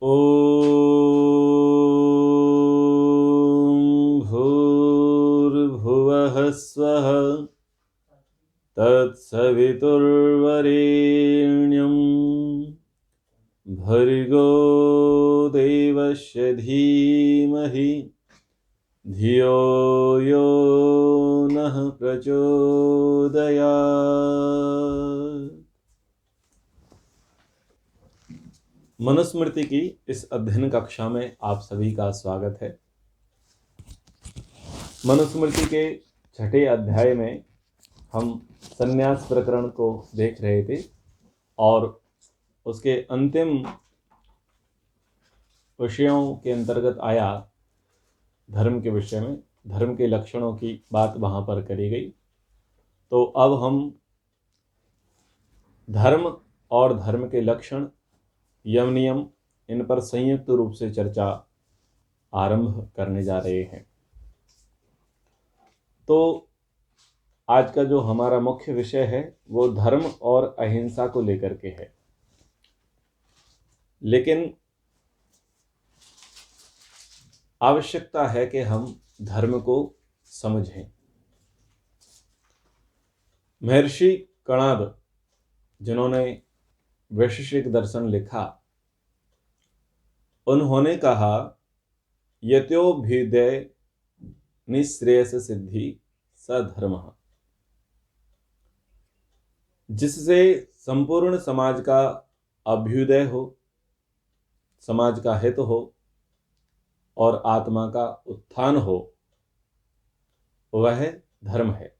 ॐ भूर्भुवः स्वः तत्सवितुर्वरेण्यं भर्गो देवस्य धीमहि धियो यो नः प्रचोदयात्। मनुस्मृति की इस अध्ययन कक्षा में आप सभी का स्वागत है। मनुस्मृति के छठे अध्याय में हम संन्यास प्रकरण को देख रहे थे और उसके अंतिम विषयों के अंतर्गत आया धर्म के विषय में, धर्म के लक्षणों की बात वहाँ पर करी गई। तो अब हम धर्म और धर्म के लक्षण, यम नियम, इन पर संयुक्त रूप से चर्चा आरंभ करने जा रहे हैं। तो आज का जो हमारा मुख्य विषय है वो धर्म और अहिंसा को लेकर के है, लेकिन आवश्यकता है कि हम धर्म को समझें। महर्षि कणाद, जिन्होंने वैशेषिक दर्शन लिखा, उन्होंने कहा यतोभ्युदय निःश्रेयस सिद्धि सधर्मः। जिससे संपूर्ण समाज का अभ्युदय हो, समाज का हित हो और आत्मा का उत्थान हो, वह धर्म है।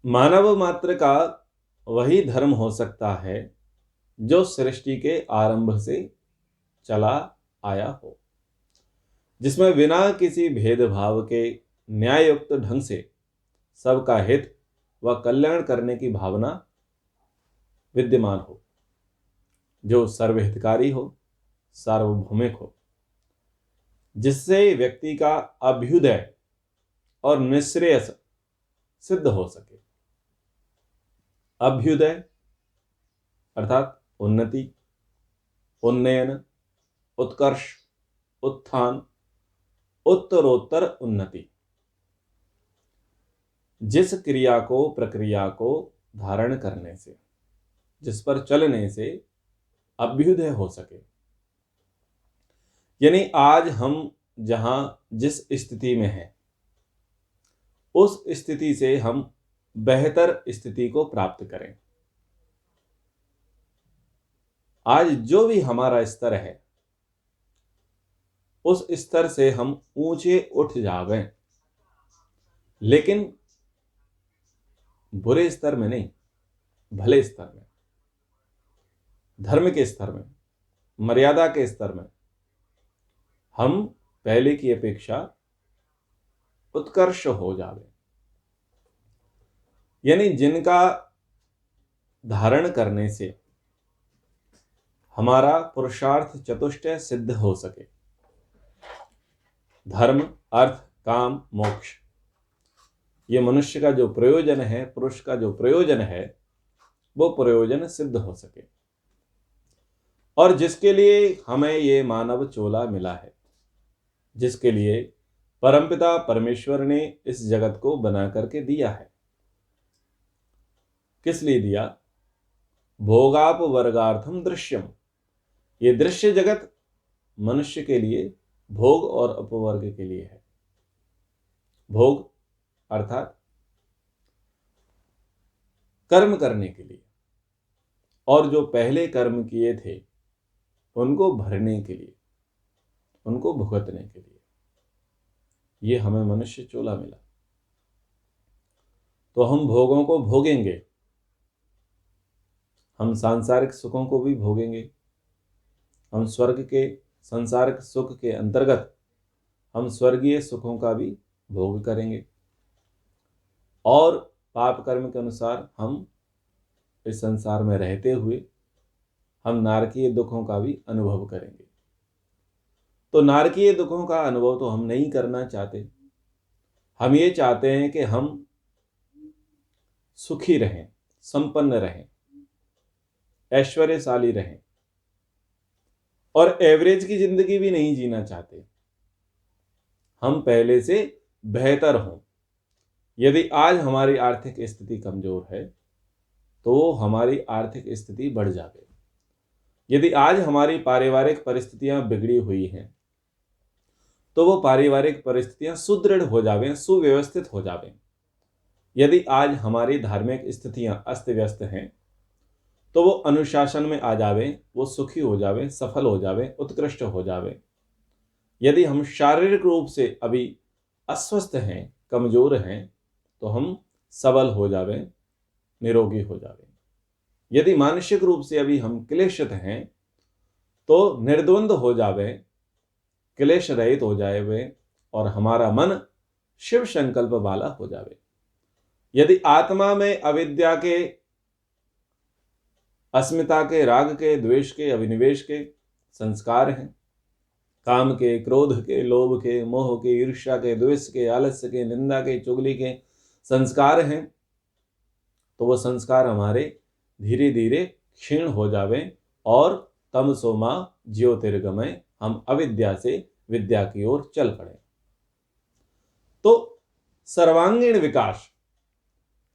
मानव मात्र का वही धर्म हो सकता है जो सृष्टि के आरंभ से चला आया हो, जिसमें बिना किसी भेदभाव के न्याययुक्त ढंग से सबका हित व कल्याण करने की भावना विद्यमान हो, जो सर्वहितकारी हो, सार्वभौमिक हो, जिससे व्यक्ति का अभ्युदय और निःश्रेयस सिद्ध हो सके। अभ्युदय अर्थात उन्नति, उन्नयन, उत्कर्ष, उत्थान, उत्तरोत्तर उन्नति। जिस क्रिया को, प्रक्रिया को धारण करने से, जिस पर चलने से अभ्युदय हो सके। यानी आज हम जहां जिस स्थिति में हैं, उस स्थिति से हम बेहतर स्थिति को प्राप्त करें। आज जो भी हमारा स्तर है, उस स्तर से हम ऊंचे उठ जावें, लेकिन बुरे स्तर में नहीं, भले स्तर में, धर्म के स्तर में, मर्यादा के स्तर में हम पहले की अपेक्षा उत्कर्ष हो जावे। यानी जिनका धारण करने से हमारा पुरुषार्थ चतुष्टय सिद्ध हो सके। धर्म, अर्थ, काम, मोक्ष, ये मनुष्य का जो प्रयोजन है, पुरुष का जो प्रयोजन है, वो प्रयोजन सिद्ध हो सके। और जिसके लिए हमें ये मानव चोला मिला है, जिसके लिए परमपिता परमेश्वर ने इस जगत को बना करके दिया है। किस लिए दिया? भोगाप वर्गार्थम दृश्यम। ये दृश्य जगत मनुष्य के लिए भोग और अपवर्ग के लिए है। भोग अर्थात कर्म करने के लिए, और जो पहले कर्म किए थे उनको भरने के लिए, उनको भुगतने के लिए। ये हमें मनुष्य चोला मिला। तो हम भोगों को भोगेंगे, हम सांसारिक सुखों को भी भोगेंगे। हम स्वर्ग के सांसारिक सुख के अंतर्गत हम स्वर्गीय सुखों का भी भोग करेंगे, और पाप कर्म के अनुसार हम इस संसार में रहते हुए हम नारकीय दुखों का भी अनुभव करेंगे। तो नारकीय दुखों का अनुभव तो हम नहीं करना चाहते। हम ये चाहते हैं कि हम सुखी रहें, संपन्न रहें, ऐश्वर्यशाली रहें, और एवरेज की जिंदगी भी नहीं जीना चाहते। हम पहले से बेहतर हों। यदि आज हमारी आर्थिक स्थिति कमजोर है तो हमारी आर्थिक स्थिति बढ़ जाए। यदि आज हमारी पारिवारिक परिस्थितियां बिगड़ी हुई हैं तो वो पारिवारिक परिस्थितियां सुदृढ़ हो जावें, सुव्यवस्थित हो जावें। यदि आज हमारी धार्मिक स्थितियां अस्त व्यस्त हैं तो वो अनुशासन में आ जावें, वो सुखी हो जावें, सफल हो जावें, उत्कृष्ट हो जावें। यदि हम शारीरिक रूप से अभी अस्वस्थ हैं, कमजोर हैं, तो हम सबल हो जावें, निरोगी हो जावें। यदि मानसिक रूप से अभी हम क्लेशित हैं तो निर्द्वंद हो जावें, क्लेश रहित हो जाए और हमारा मन शिव संकल्प वाला हो जावे। यदि आत्मा में अविद्या के, अस्मिता के, राग के, द्वेष के, अभिनिवेश के संस्कार हैं, काम के, क्रोध के, लोभ के, मोह के, ईर्ष्या के, द्वेष के, आलस्य के, निंदा के, चुगली के संस्कार हैं, तो वो संस्कार हमारे धीरे धीरे क्षीण हो जावे और तमसो मा ज्योतिर्गमय, हम अविद्या से विद्या की ओर चल पड़े। तो सर्वांगीण विकास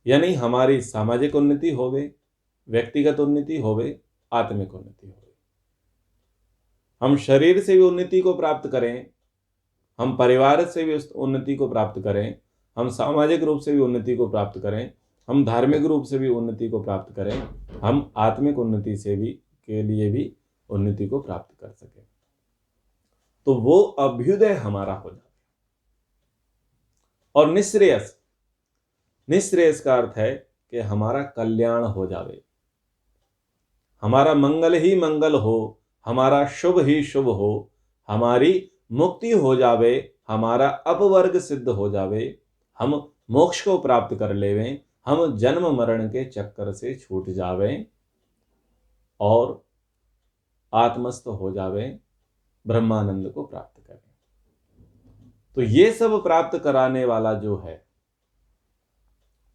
यानी हमारी सामाजिक उन्नति होवे, व्यक्तिगत उन्नति होवे, आत्मिक उन्नति होवे। हम शरीर से भी उन्नति को प्राप्त करें, हम परिवार से भी उस उन्नति को प्राप्त करें, हम सामाजिक रूप से भी उन्नति को प्राप्त करें, हम धार्मिक रूप से भी उन्नति को प्राप्त करें, हम आत्मिक उन्नति से भी के लिए भी उन्नति को प्राप्त कर सकें, तो वो अभ्युदय हमारा हो जाए। और निश्रेयस, निश्रेयस का अर्थ है कि हमारा कल्याण हो जावे, हमारा मंगल ही मंगल हो, हमारा शुभ ही शुभ हो, हमारी मुक्ति हो जावे, हमारा अपवर्ग सिद्ध हो जावे, हम मोक्ष को प्राप्त कर लेवें, हम जन्म मरण के चक्कर से छूट जावें और आत्मस्थ हो जावें, ब्रह्मानंद को प्राप्त करें। तो ये सब प्राप्त कराने वाला जो है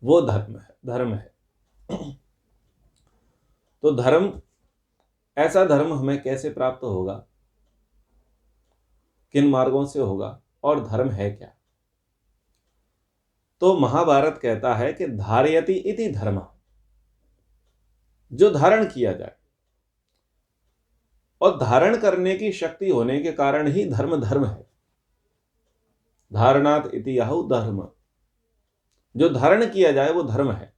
वो धर्म है। तो धर्म, ऐसा धर्म हमें कैसे प्राप्त होगा, किन मार्गों से होगा, और धर्म है क्या? तो महाभारत कहता है कि धारयति इति धर्म, जो धारण किया जाए, और धारण करने की शक्ति होने के कारण ही धर्म धर्म है। धारणात इति याहु धर्म, जो धारण किया जाए वो धर्म है,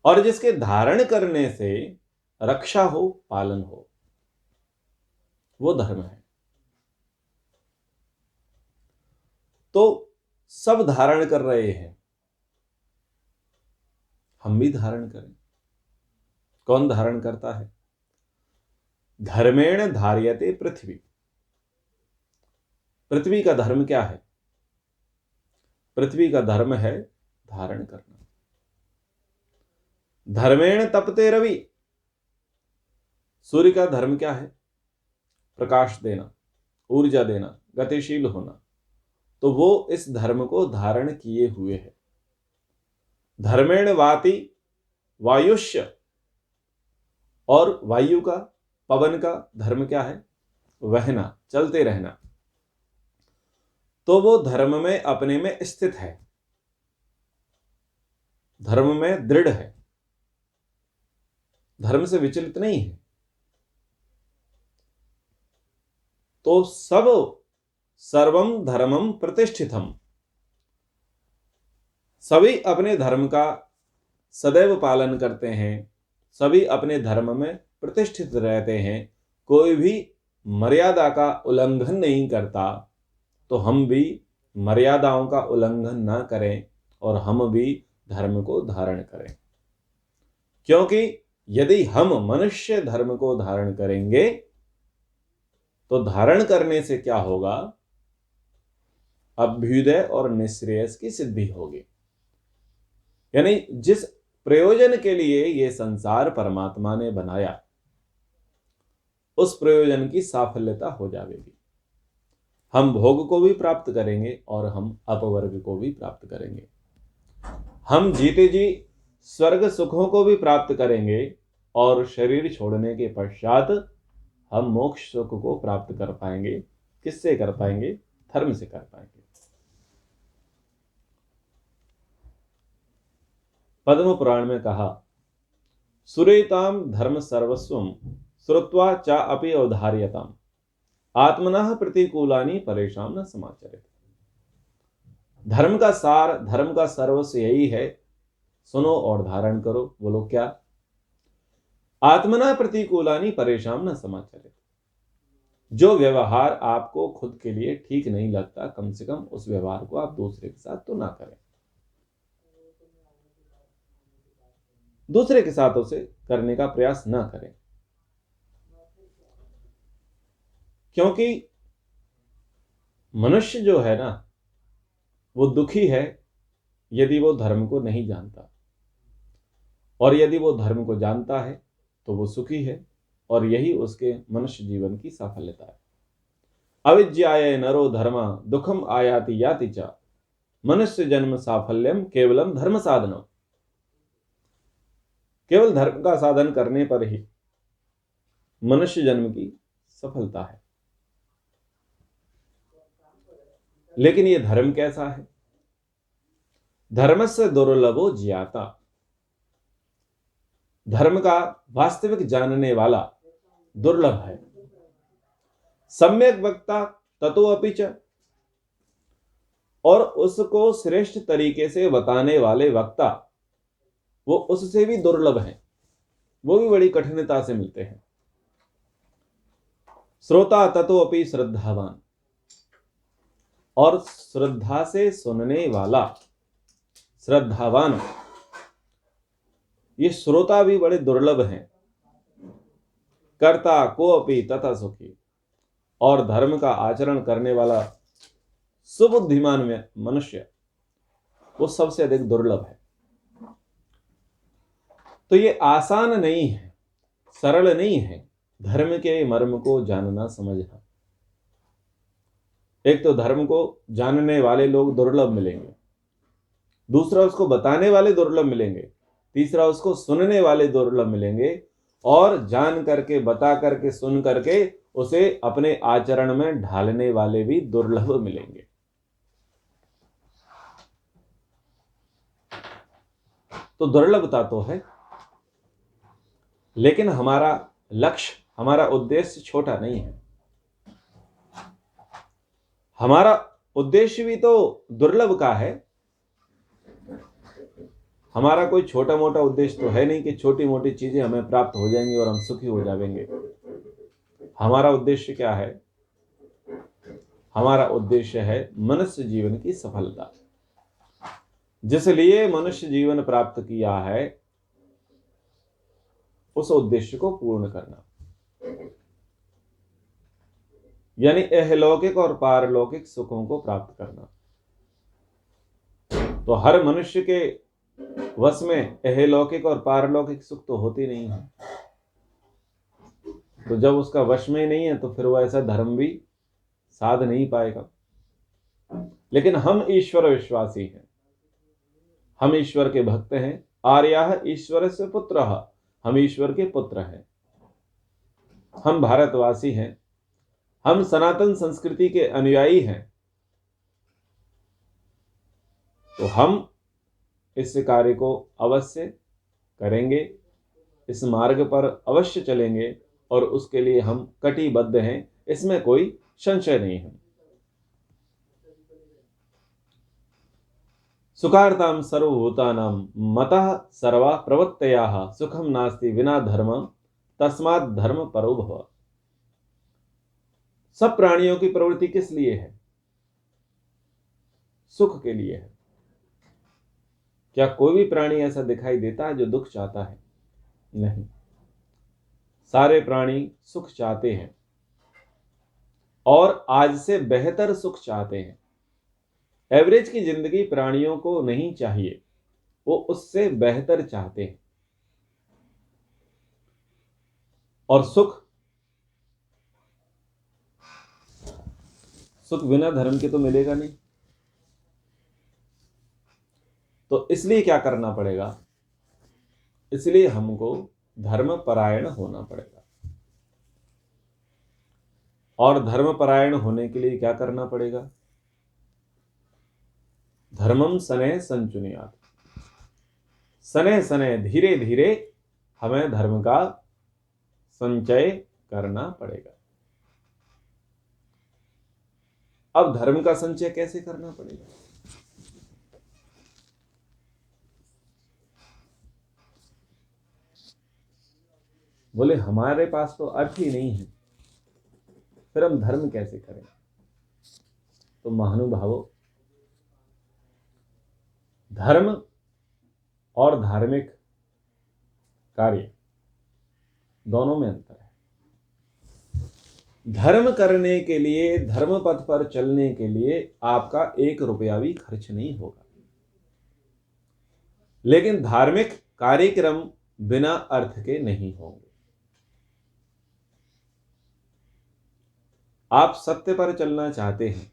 और जिसके धारण करने से रक्षा हो, पालन हो, वो धर्म है। तो सब धारण कर रहे हैं, हम भी धारण करें। कौन धारण करता है? धर्मेण धार्यते पृथ्वी। पृथ्वी का धर्म क्या है? पृथ्वी का धर्म है धारण करना। धर्मेण तपते रवि। सूर्य का धर्म क्या है? प्रकाश देना, ऊर्जा देना, गतिशील होना। तो वो इस धर्म को धारण किए हुए है। धर्मेण वाति वायुष्य, और वायु का, पवन का धर्म क्या है? वहना, चलते रहना। तो वो धर्म में अपने में स्थित है, धर्म में दृढ़ है, धर्म से विचलित नहीं है। तो सब सर्वम धर्मम प्रतिष्ठितम, सभी अपने धर्म का सदैव पालन करते हैं, सभी अपने धर्म में प्रतिष्ठित रहते हैं, कोई भी मर्यादा का उल्लंघन नहीं करता। तो हम भी मर्यादाओं का उल्लंघन ना करें और हम भी धर्म को धारण करें, क्योंकि यदि हम मनुष्य धर्म को धारण करेंगे तो धारण करने से क्या होगा? अभ्युदय और निश्रेयस की सिद्धि होगी। यानी जिस प्रयोजन के लिए ये संसार परमात्मा ने बनाया, उस प्रयोजन की साफल्यता हो जाएगी। हम भोग को भी प्राप्त करेंगे और हम अपवर्ग को भी प्राप्त करेंगे। हम जीते जी स्वर्ग सुखों को भी प्राप्त करेंगे और शरीर छोड़ने के पश्चात हम मोक्ष सुख को प्राप्त कर पाएंगे। किससे कर पाएंगे? धर्म से कर पाएंगे। पद्म पुराण में कहा, सुरेताम धर्म सर्वस्वम श्रुत्वा चा अपि अवधार्यताम आत्मनः प्रतिकूलानि परेशान न समाचरित। धर्म का सार, धर्म का सर्वस्व यही है, सुनो और धारण करो। बोलो क्या? आत्मना प्रतिकूलानि परेशान न समाचरित। जो व्यवहार आपको खुद के लिए ठीक नहीं लगता, कम से कम उस व्यवहार को आप दूसरे के साथ तो ना करें। दूसरे के साथ उसे करने का प्रयास ना करें, क्योंकि मनुष्य जो है ना, वो दुखी है यदि वो धर्म को नहीं जानता, और यदि वो धर्म को जानता है तो वो सुखी है, और यही उसके मनुष्य जीवन की सफलता है। अविद्याये नरो धर्मा दुखम आयाति याति च मनुष्य जन्म साफल्यम केवलम धर्म साधनम। केवल धर्म का साधन करने पर ही मनुष्य जन्म की सफलता है। लेकिन ये धर्म कैसा है? धर्मस्य दुर्लभो ज्ञाता। धर्म का वास्तविक जानने वाला दुर्लभ है। सम्यक वक्ता ततो अपि च। और उसको श्रेष्ठ तरीके से बताने वाले वक्ता, वो उससे भी दुर्लभ हैं, वो भी बड़ी कठिनता से मिलते हैं। श्रोता ततो अपि श्रद्धावान। और श्रद्धा से सुनने वाला श्रद्धावान, ये श्रोता भी बड़े दुर्लभ हैं। कर्ता को अपि तथा सुखी। और धर्म का आचरण करने वाला सुबुद्धिमान मनुष्य, वो सबसे अधिक दुर्लभ है। तो ये आसान नहीं है, सरल नहीं है धर्म के मर्म को जानना समझना। एक तो धर्म को जानने वाले लोग दुर्लभ मिलेंगे, दूसरा उसको बताने वाले दुर्लभ मिलेंगे, तीसरा उसको सुनने वाले दुर्लभ मिलेंगे, और जान करके, बता करके, सुन करके उसे अपने आचरण में ढालने वाले भी दुर्लभ मिलेंगे। तो दुर्लभता तो है, लेकिन हमारा लक्ष्य, हमारा उद्देश्य छोटा नहीं है। हमारा उद्देश्य भी तो दुर्लभ का है। हमारा कोई छोटा मोटा उद्देश्य तो है नहीं कि छोटी मोटी चीजें हमें प्राप्त हो जाएंगी और हम सुखी हो जाएंगे। हमारा उद्देश्य क्या है? हमारा उद्देश्य है मनुष्य जीवन की सफलता। जिस लिए मनुष्य जीवन प्राप्त किया है, उस उद्देश्य को पूर्ण करना, यानी अहलौकिक और पारलौकिक सुखों को प्राप्त करना। तो हर मनुष्य के वश में अहलौकिक और पारलौकिक सुख तो होती नहीं है। तो जब उसका वश में ही नहीं है, तो फिर वो ऐसा धर्म भी साध नहीं पाएगा। लेकिन हम ईश्वर विश्वासी हैं, हम ईश्वर के भक्त हैं। आर्याः ईश्वरस्य पुत्रः। हम ईश्वर के पुत्र हैं, हम भारतवासी हैं, हम सनातन संस्कृति के अनुयायी हैं। तो हम इस कार्य को अवश्य करेंगे, इस मार्ग पर अवश्य चलेंगे, और उसके लिए हम कटिबद्ध हैं, इसमें कोई संशय नहीं है। सुखार्ताम सर्वभूतानां मतः सर्वा प्रवृत्तयः सुखम नास्ति विना धर्म तस्मात् धर्म परो भव। सब प्राणियों की प्रवृत्ति किस लिए है? सुख के लिए है। क्या कोई भी प्राणी ऐसा दिखाई देता है जो दुख चाहता है? नहीं, सारे प्राणी सुख चाहते हैं, और आज से बेहतर सुख चाहते हैं। एवरेज की जिंदगी प्राणियों को नहीं चाहिए, वो उससे बेहतर चाहते हैं। और सुख बिना धर्म के तो मिलेगा नहीं। तो इसलिए क्या करना पड़ेगा? इसलिए हमको धर्म परायण होना पड़ेगा। और धर्मपरायण होने के लिए क्या करना पड़ेगा? धर्मम सने संचुनियात, सने सने धीरे धीरे हमें धर्म का संचय करना पड़ेगा। अब धर्म का संचय कैसे करना पड़ेगा? बोले हमारे पास तो अर्थ ही नहीं है, फिर हम धर्म कैसे करें? तो महानुभावों, धर्म और धार्मिक कार्य दोनों में अंतर है। धर्म करने के लिए, धर्म पथ पर चलने के लिए आपका 1 रुपया भी खर्च नहीं होगा, लेकिन धार्मिक कार्यक्रम बिना अर्थ के नहीं होंगे। आप सत्य पर चलना चाहते हैं,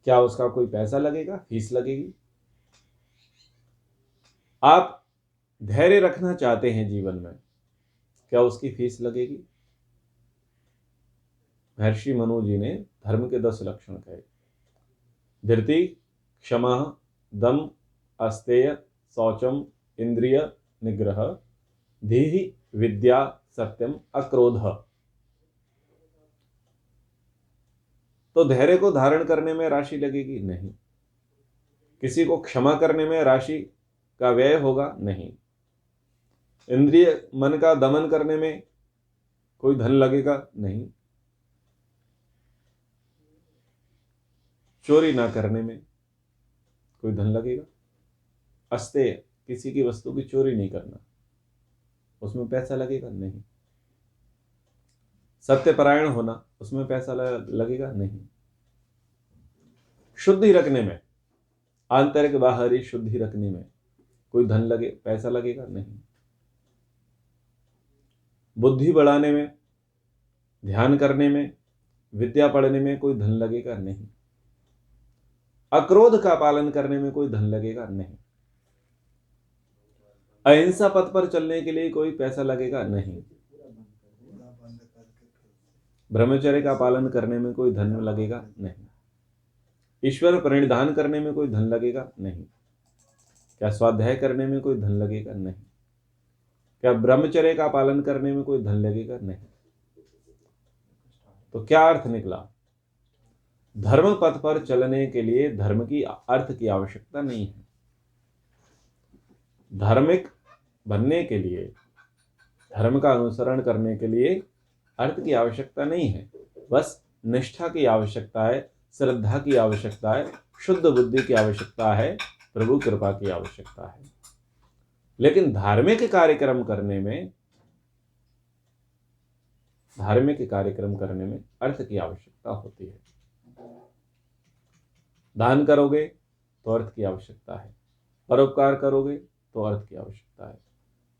क्या उसका कोई पैसा लगेगा, फीस लगेगी? आप धैर्य रखना चाहते हैं जीवन में, क्या उसकी फीस लगेगी? महर्षि मनु जी ने धर्म के 10 लक्षण कहे। धृति, क्षमा, दम, अस्तेय, शौचम, इंद्रिय निग्रह, धीहि, विद्या, सत्यम, अक्रोध। तो धैर्य को धारण करने में राशि लगेगी? नहीं। किसी को क्षमा करने में राशि का व्यय होगा? नहीं। इंद्रिय मन का दमन करने में कोई धन लगेगा? नहीं। चोरी ना करने में कोई धन लगेगा? अस्तेय, किसी की वस्तु की चोरी नहीं करना, उसमें पैसा लगेगा? नहीं। सत्यपरायण होना, उसमें पैसा लगेगा? नहीं। शुद्धि रखने में, आंतरिक बाहरी शुद्धि रखने में कोई धन लगे, पैसा लगेगा? नहीं। बुद्धि बढ़ाने में, ध्यान करने में, विद्या पढ़ने में कोई धन लगेगा? नहीं। अक्रोध का पालन करने में कोई धन लगेगा? नहीं। अहिंसा पथ पर चलने के लिए कोई पैसा लगेगा? नहीं। ब्रह्मचर्य का पालन करने में कोई धन लगेगा? नहीं। ईश्वर प्रणिधान करने में कोई धन लगेगा? नहीं। क्या स्वाध्याय करने में कोई धन लगेगा? नहीं। क्या ब्रह्मचर्य का पालन करने में कोई धन लगेगा? नहीं। तो क्या अर्थ निकला? धर्म पथ पर चलने के लिए धर्म की अर्थ की आवश्यकता नहीं है। धार्मिक बनने के लिए, धर्म का अनुसरण करने के लिए अर्थ की आवश्यकता नहीं है, बस निष्ठा की आवश्यकता है, श्रद्धा की आवश्यकता है, शुद्ध बुद्धि की आवश्यकता है, प्रभु कृपा की आवश्यकता है। लेकिन धार्मिक कार्यक्रम करने में अर्थ की आवश्यकता होती है। दान करोगे तो अर्थ की आवश्यकता है, परोपकार करोगे तो अर्थ की आवश्यकता है,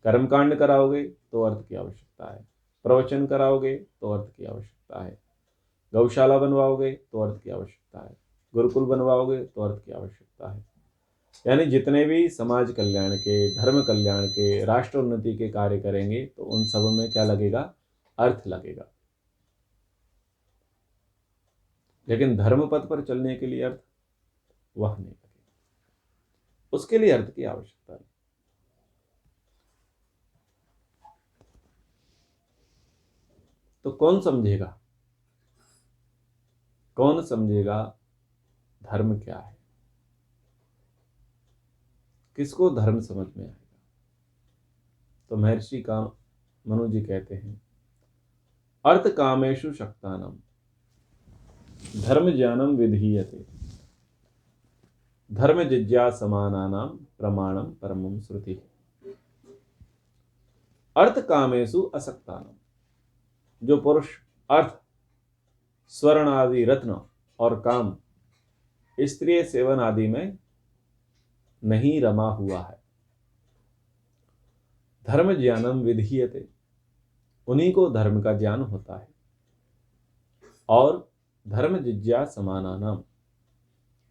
कर्मकांड कराओगे तो अर्थ की आवश्यकता है, प्रवचन कराओगे तो अर्थ की आवश्यकता है, गौशाला बनवाओगे तो अर्थ की आवश्यकता है, गुरुकुल बनवाओगे तो अर्थ की आवश्यकता है। यानी जितने भी समाज कल्याण के, धर्म कल्याण के, राष्ट्र उन्नति के कार्य करेंगे तो उन सब में क्या लगेगा? अर्थ लगेगा। लेकिन धर्म पथ पर चलने के लिए अर्थ वह नहीं लगेगा, उसके लिए अर्थ की आवश्यकता नहीं। तो कौन समझेगा धर्म क्या है? किसको धर्म समझ में आएगा? तो महर्षि का मनु जी कहते हैं, अर्थ कामेषु शक्तानाम धर्म ज्ञानम विधीयते, धर्म जिज्ञासमानानाम प्रमाणम परमं श्रुति। अर्थ कामेषु असक्तानाम, जो पुरुष अर्थ, स्वर्ण आदि रत्न और काम, स्त्रीय सेवन आदि में नहीं रमा हुआ है, धर्म ज्ञानम विधीयते, उन्हीं को धर्म का ज्ञान होता है। और धर्म जिज्ञासमानानाम,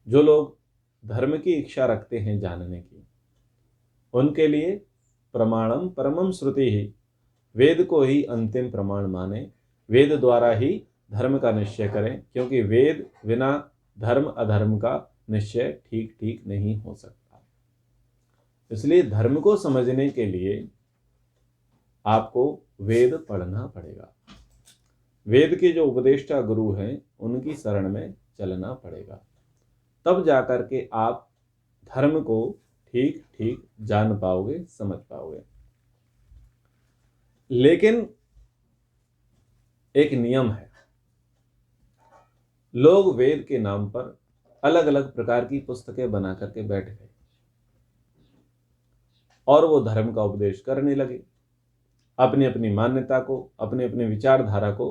जो लोग धर्म की इच्छा रखते हैं जानने की, उनके लिए प्रमाणम परमम श्रुति ही, वेद को ही अंतिम प्रमाण माने, वेद द्वारा ही धर्म का निश्चय करें, क्योंकि वेद बिना धर्म अधर्म का निश्चय ठीक ठीक नहीं हो सकता। इसलिए धर्म को समझने के लिए आपको वेद पढ़ना पड़ेगा, वेद के जो उपदेष्टा गुरु हैं उनकी शरण में चलना पड़ेगा, तब जाकर के आप धर्म को ठीक ठीक जान पाओगे, समझ पाओगे। लेकिन एक नियम है, लोग वेद के नाम पर अलग अलग प्रकार की पुस्तकें बना करके बैठ गए और वो धर्म का उपदेश करने लगे, अपनी अपनी मान्यता को, अपने अपने विचारधारा को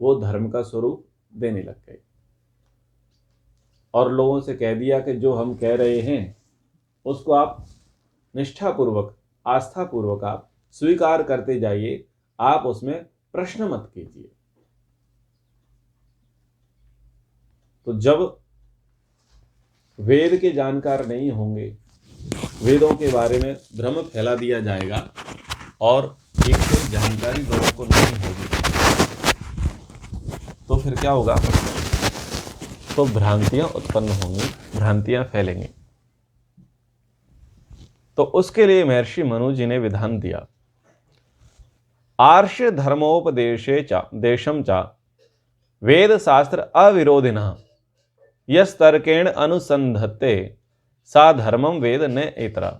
वो धर्म का स्वरूप देने लग गए और लोगों से कह दिया कि जो हम कह रहे हैं उसको आप निष्ठापूर्वक, आस्थापूर्वक आप स्वीकार करते जाइए, आप उसमें प्रश्न मत कीजिए। तो जब वेद के जानकार नहीं होंगे, वेदों के बारे में भ्रम फैला दिया जाएगा और ठीक से जानकारी लोगों को नहीं होगी, तो फिर क्या होगा? तो भ्रांतियां उत्पन्न होंगी, भ्रांतियां फैलेंगी। तो उसके लिए महर्षि मनु जी ने विधान दिया, आर्ष धर्मोपदेशे च देशम च वेद शास्त्र अविरोधिनः यस्तर्केण अनुसंधत्ते सा धर्मम वेद न एतरा।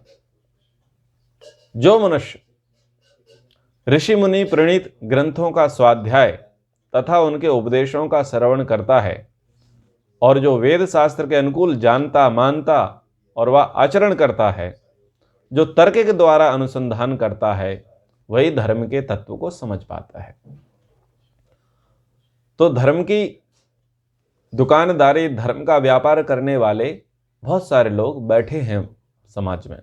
जो मनुष्य ऋषि मुनि प्रणीत ग्रंथों का स्वाध्याय तथा उनके उपदेशों का श्रवण करता है और जो वेद शास्त्र के अनुकूल जानता, मानता और वह आचरण करता है, जो तर्क के द्वारा अनुसंधान करता है, वही धर्म के तत्व को समझ पाता है। तो धर्म की दुकानदारी, धर्म का व्यापार करने वाले बहुत सारे लोग बैठे हैं समाज में।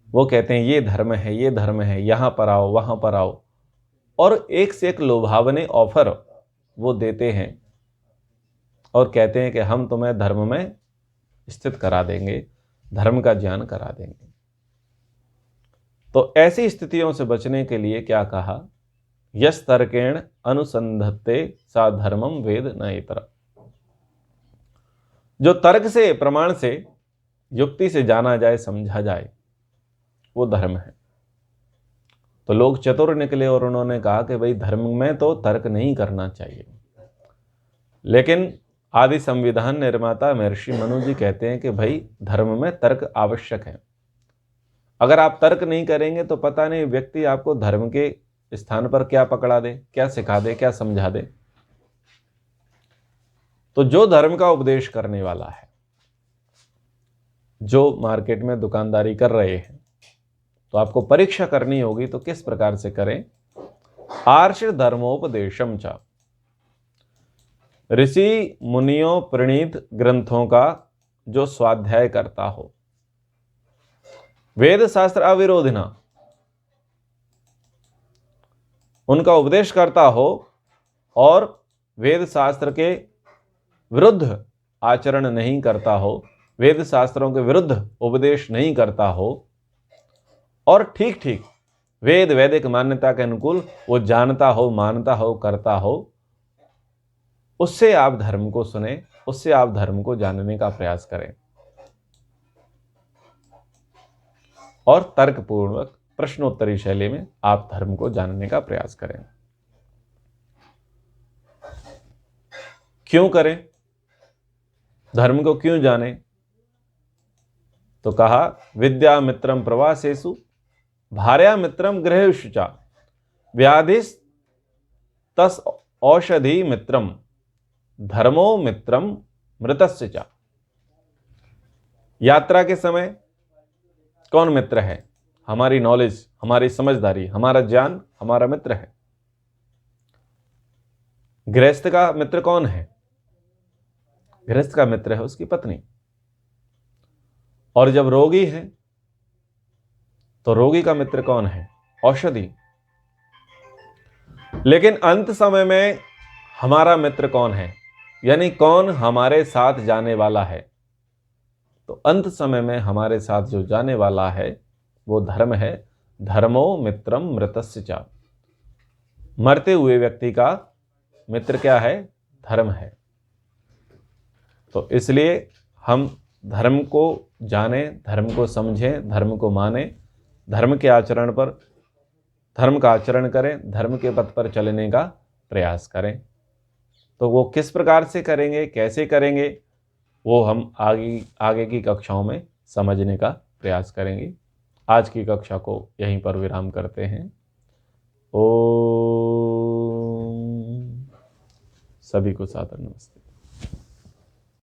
वो कहते हैं ये धर्म है, ये धर्म है, यहाँ पर आओ, वहाँ पर आओ, और एक से एक लुभावने ऑफर वो देते हैं और कहते हैं कि हम तुम्हें धर्म में स्थित करा देंगे, धर्म का ज्ञान करा देंगे। तो ऐसी स्थितियों से बचने के लिए क्या कहा? यस तर्केण अनुसंधत्ते सा धर्मम वेद न इतर। जो तर्क से, प्रमाण से, युक्ति से जाना जाए, समझा जाए, वो धर्म है। तो लोग चतुर निकले और उन्होंने कहा कि भाई धर्म में तो तर्क नहीं करना चाहिए। लेकिन आदि संविधान निर्माता महर्षि मनु जी कहते हैं कि भाई धर्म में तर्क आवश्यक है। अगर आप तर्क नहीं करेंगे तो पता नहीं व्यक्ति आपको धर्म के स्थान पर क्या पकड़ा दे, क्या सिखा दे, क्या समझा दे। तो जो धर्म का उपदेश करने वाला है, जो मार्केट में दुकानदारी कर रहे हैं, तो आपको परीक्षा करनी होगी। तो किस प्रकार से करें? आर्ष धर्मोपदेशम च, ऋषि मुनियों प्रणीत ग्रंथों का जो स्वाध्याय करता हो, वेद शास्त्र अविरोधिना, उनका उपदेश करता हो और वेद शास्त्र के विरुद्ध आचरण नहीं करता हो, वेद शास्त्रों के विरुद्ध उपदेश नहीं करता हो, और ठीक ठीक वेद वैदिक मान्यता के अनुकूल वो जानता हो, मानता हो, करता हो, उससे आप धर्म को सुने, उससे आप धर्म को जानने का प्रयास करें और तर्कपूर्वक प्रश्नोत्तरी शैली में आप धर्म को जानने का प्रयास करें। क्यों करें? धर्म को क्यों जाने? तो कहा, विद्या मित्रम प्रवासेषु भार्या मित्रम गृहेषु च व्याधिस तस औषधि मित्रम धर्मो मित्रम मृतस्य च। यात्रा के समय कौन मित्र है? हमारी नॉलेज, हमारी समझदारी, हमारा ज्ञान हमारा मित्र है। गृहस्थ का मित्र कौन है? गृहस्थ का मित्र है उसकी पत्नी। और जब रोगी है तो रोगी का मित्र कौन है? औषधि। लेकिन अंत समय में हमारा मित्र कौन है? यानी कौन हमारे साथ जाने वाला है? तो अंत समय में हमारे साथ जो जाने वाला है वो धर्म है, धर्मो मित्रम मृतस्य च। मरते हुए व्यक्ति का मित्र क्या है? धर्म है। तो इसलिए हम धर्म को जानें, धर्म को समझें, धर्म को मानें, धर्म के आचरण पर धर्म का आचरण करें, धर्म के पथ पर चलने का प्रयास करें। तो वो किस प्रकार से करेंगे, कैसे करेंगे, वो हम आगे की कक्षाओं में समझने का प्रयास करेंगे। आज की कक्षा को यहीं पर विराम करते हैं। ओम। सभी को सादर नमस्ते।